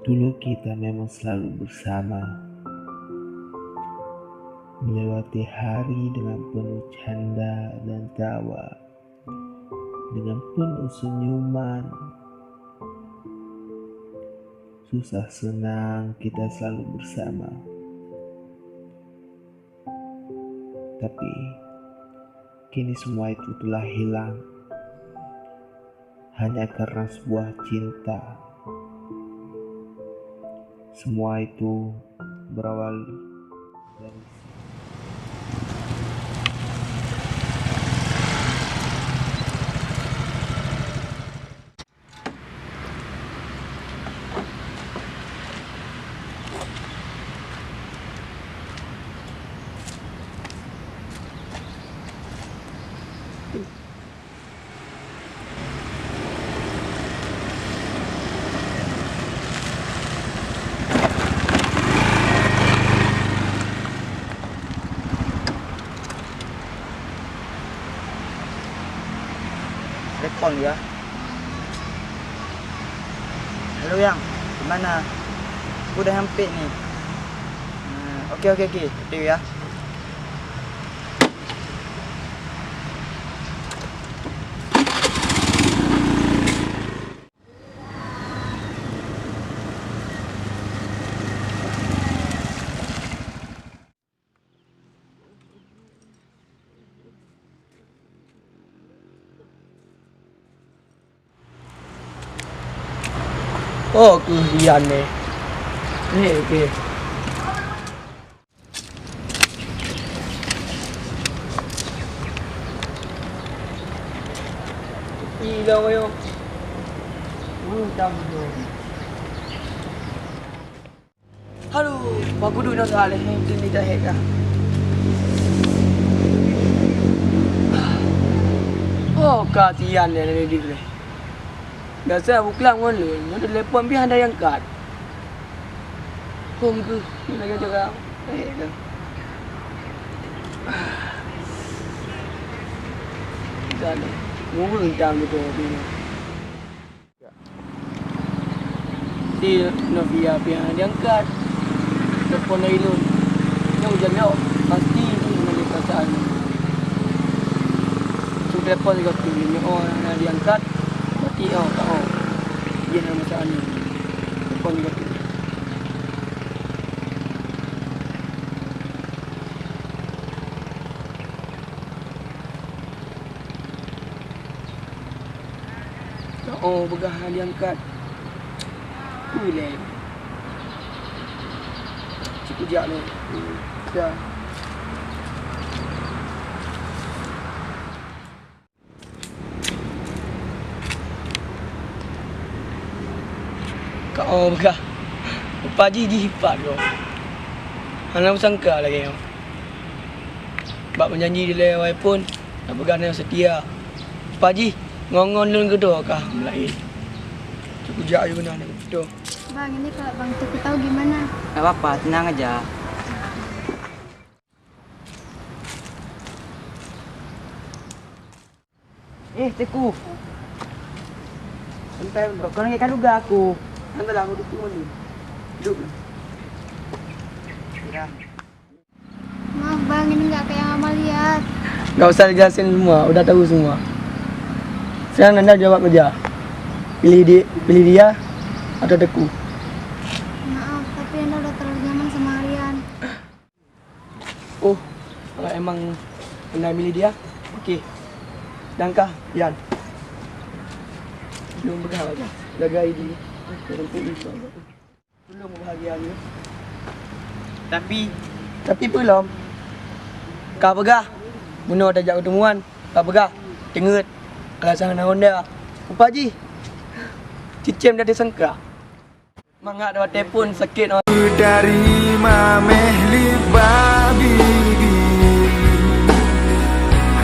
Dulu kita memang selalu bersama, melewati hari dengan penuh canda dan tawa, dengan penuh senyuman. Susah senang kita selalu bersama. Tapi kini semua itu telah hilang, hanya karena sebuah cinta. Semua itu berawal dari telepon ya. Halo Yang, gimana? Aku udah hampir nih. Okey. Thank you ya. Oh, kesian ni. Okey. Gila wayo. Jam tu. Halo, aku duduk nak salah ni, ni dah hek ah. Oh, kasihan ni dia. Biasa aku kelang pun lu, ada telefon biar anda yang kat. Home ke? Ni lagi cakap. Dah. Dah ni. Mungkin jam tu ni. Si Novia biar dia angkat. Telefon dari lu. Yang hujan dia pasti tu mengenai perasaan. Tu telefon juga tu ni orang dia angkat. Tak dia dalam masalah ni. Telefon juga tu. Begah dia angkat. Boleh. Cukup jap ni. Dah. Kau begah. Pak Haji dihipat kau. Hang sangka lagi kau. Bab menjanji dia lewat pun nak begah yang setia. Pak Haji, ngongon lun kedua kah melain. Cukup jak je benar ni. Tu. Bang, ini kalau Bang Teku tahu gimana? Tak apa-apa, tenang aja. Teku. Sampai kau nak ikan juga aku. Hantarlah aku duduk ni. Duduk. Ya. Maaf Bang, ini nggak kayak yang Amal lihat. Enggak usah jelasin semua, udah tahu semua. Sekarang anda jawab aja. Pilih dia atau Teku. Maaf, tapi Anda udah terlalu nyaman sama Aryan. Oh, kalau emang anda pilih dia, okey. Sedangkah, Yan. Belum berkah aja. Jaga diri. Belum bahagia ni. Tapi belum. Kau pegah. Bunuh dah ajak pertemuan. Kau pegah. Cengut. Alasan nak Honda. Apa Haji? Cicim dah disangka. Mangat dah telefon sakit. Dari mameh libabi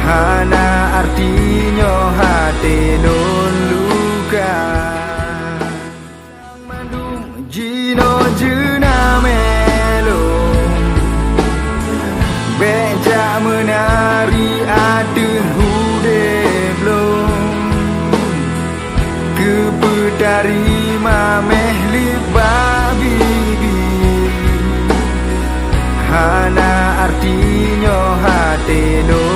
hana artinya hati nun luka mandung jino jena melo beja menari ada hude belum ke dari mameh libat hatino